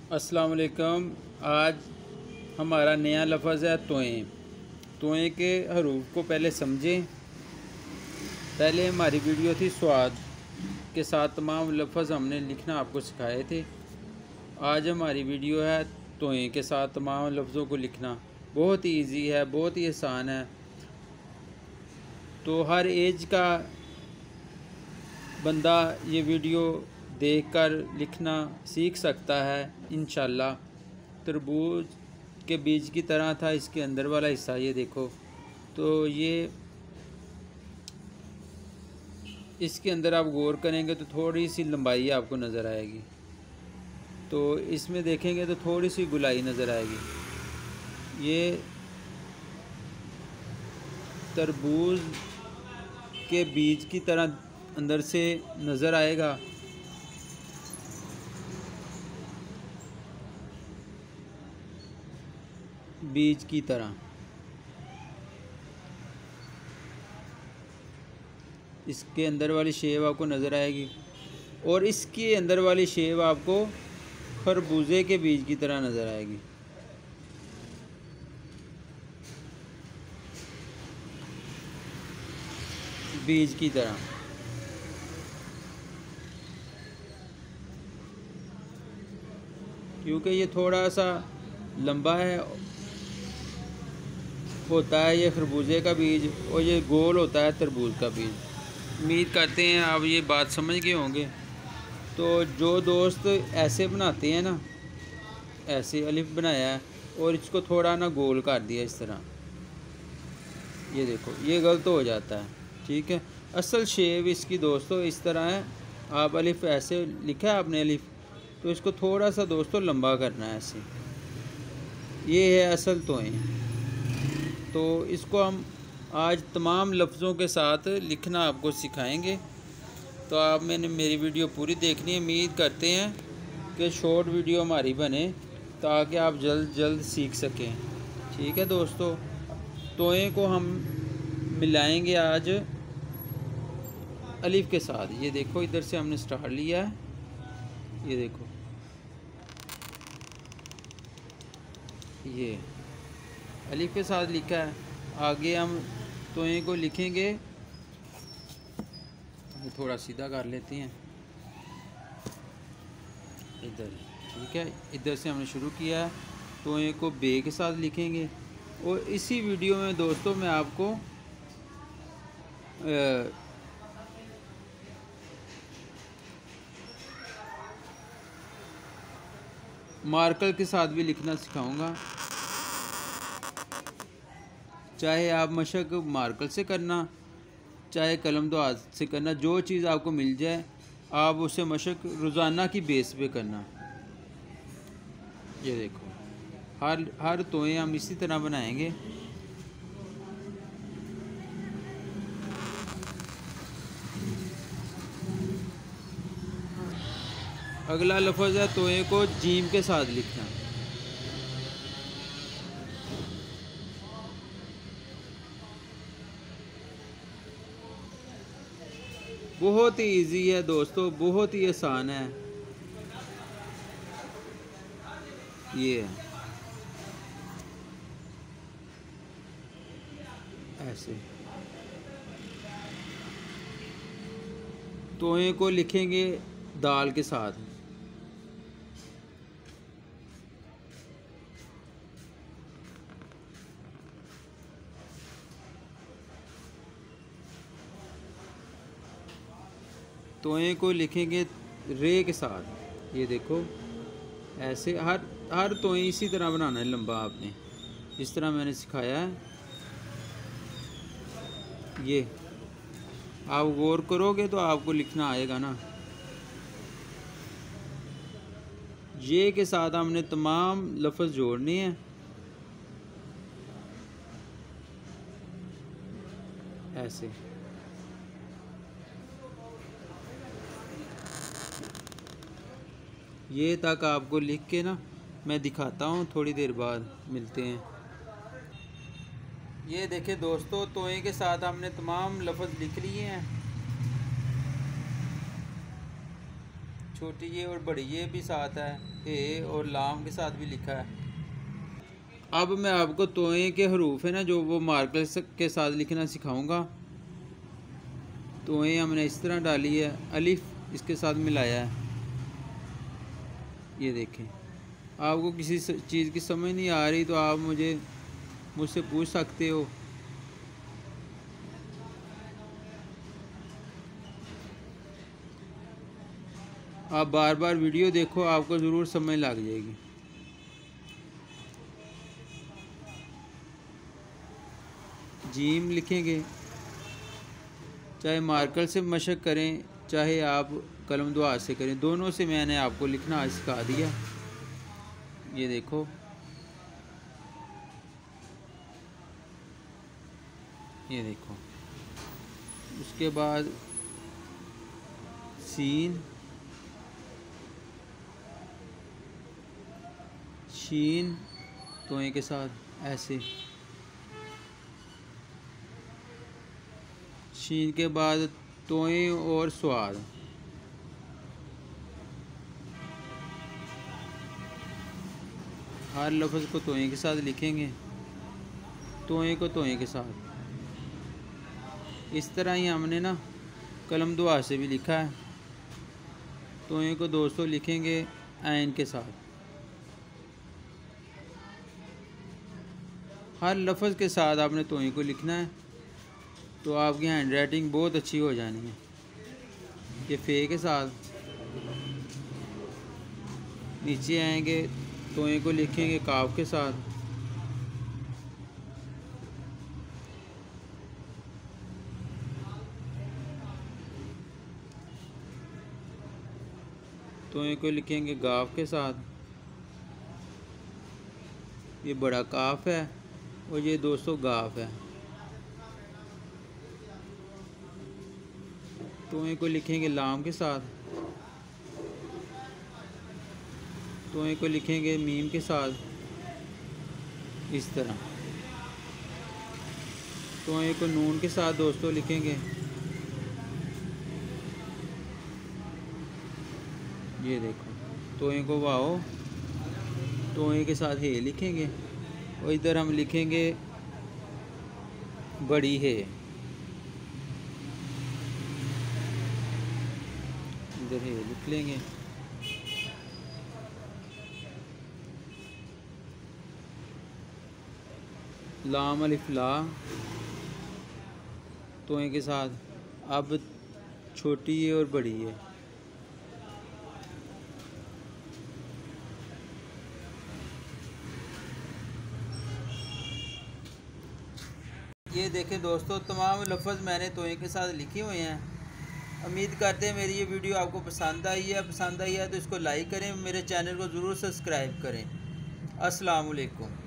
अस्सलाम वालेकुम। आज हमारा नया लफ्ज़ है तोएं। तोएं के हरूफ को पहले समझें। पहले हमारी वीडियो थी स्वाद के साथ तमाम लफ्ज़ हमने लिखना आपको सिखाए थे। आज हमारी वीडियो है तोएं के साथ तमाम लफ्ज़ों को लिखना। बहुत ही ईजी है, बहुत ही आसान है। तो हर एज का बंदा ये वीडियो देखकर लिखना सीख सकता है इंशाल्लाह। तरबूज के बीज की तरह था इसके अंदर वाला हिस्सा, ये देखो। तो ये इसके अंदर आप गौर करेंगे तो थोड़ी सी लंबाई आपको नज़र आएगी। तो इसमें देखेंगे तो थोड़ी सी गुलाई नज़र आएगी। ये तरबूज के बीज की तरह अंदर से नज़र आएगा। बीज की तरह इसके अंदर वाली शेप आपको नज़र आएगी और इसके अंदर वाली शेप आपको खरबूजे के बीज की तरह नज़र आएगी। बीज की तरह क्योंकि ये थोड़ा सा लंबा है होता है ये खरबूजे का बीज, और ये गोल होता है तरबूज का बीज। उम्मीद करते हैं आप ये बात समझ गए होंगे। तो जो दोस्त ऐसे बनाते हैं ना, ऐसे अलिफ बनाया है और इसको थोड़ा ना गोल कर दिया इस तरह, ये देखो ये गलत हो जाता है। ठीक है, असल शेप इसकी दोस्तों इस तरह है। आप अलिफ ऐसे लिखा है आपने अलिफ, तो इसको थोड़ा सा दोस्तों लंबा करना है ऐसे। ये है असल तोएं। तो इसको हम आज तमाम लफ्ज़ों के साथ लिखना आपको सिखाएंगे। तो आप मैंने मेरी वीडियो पूरी देखनी है। उम्मीद करते हैं कि शॉर्ट वीडियो हमारी बने ताकि आप जल्द सीख सकें। ठीक है दोस्तों, तोएं को हम मिलाएंगे आज अलिफ के साथ। ये देखो इधर से हमने स्टार्ट लिया है, ये देखो ये अलिफ के साथ लिखा है। आगे हम तोएं को लिखेंगे, थोड़ा सीधा कर लेते हैं इधर। ठीक है, इधर से हमने शुरू किया है। तोएं को बे के साथ लिखेंगे। और इसी वीडियो में दोस्तों मैं आपको मार्कर के साथ भी लिखना सिखाऊंगा। चाहे आप मशक मार्कर से करना, चाहे कलम दो हाथ से करना, जो चीज़ आपको मिल जाए आप उसे मशक रोज़ाना की बेस पे करना। ये देखो हर तोएं हम इसी तरह बनाएंगे। अगला लफ्ज़ है तोएं को जीम के साथ लिखना। बहुत ही इजी है दोस्तों, बहुत ही आसान है। ये ऐसे तोएं को लिखेंगे दाल के साथ। तोएं को लिखेंगे रे के साथ। ये देखो ऐसे हर तोएं इसी तरह बनाना है लंबा, आपने जिस तरह मैंने सिखाया है। ये आप गौर करोगे तो आपको लिखना आएगा ना। ये के साथ हमने तमाम लफ्ज़ जोड़ने हैं ऐसे। ये तक आपको लिख के ना मैं दिखाता हूँ, थोड़ी देर बाद मिलते हैं। ये देखिए दोस्तों, तोएं के साथ हमने तमाम लफ्ज़ लिख लिए हैं। छोटी ये और बड़ी ये भी साथ है, ए और लाम के साथ भी लिखा है। अब मैं आपको तोए के हरूफ है ना जो वो मार्कर के साथ लिखना सिखाऊंगा। तोए हमने इस तरह डाली है, अलिफ इसके साथ मिलाया है। ये देखें, आपको किसी चीज़ की समझ नहीं आ रही तो आप मुझसे पूछ सकते हो। आप बार बार वीडियो देखो, आपको ज़रूर समझ लग जाएगी। जीम लिखेंगे, चाहे मार्कर से मशक करें चाहे आप कलम दुआ से करें, दोनों से मैंने आपको लिखना आज सिखा दिया। ये देखो, ये देखो। उसके बाद सीन, शीन तोए के साथ ऐसे, शीन के बाद तोए और स्वाद, हर लफ्ज़ को तोए के साथ लिखेंगे, तोए को तोए के साथ। इस तरह ही हमने ना कलम दुआ से भी लिखा है। तोए को दोस्तों लिखेंगे ऐन के साथ। हर लफ्ज़ के साथ आपने तोए को लिखना है, तो आपकी हैंड राइटिंग बहुत अच्छी हो जानी है। ये फे के साथ नीचे आएंगे, तोए को लिखेंगे काफ के साथ। तोए को लिखेंगे गाफ के साथ। ये बड़ा काफ है और ये दोस्तों गाफ है। तोए को लिखेंगे लाम के साथ। तोए को लिखेंगे मीम के साथ, इस तरह। तोए को नून के साथ दोस्तों लिखेंगे। ये देखो, तोए को वाओ, तोए के साथ हे लिखेंगे। और इधर हम लिखेंगे बड़ी है, इधर हे लिख लेंगे। लाम अलिफ ला तोए के साथ। अब छोटी है और बड़ी है। ये देखें दोस्तों, तमाम लफ्ज़ मैंने तोए के साथ लिखे हुए हैं। उम्मीद करते हैं मेरी ये वीडियो आपको पसंद आई है। पसंद आई है तो इसको लाइक करें, मेरे चैनल को ज़रूर सब्सक्राइब करें। अस्सलाम वालेकुम।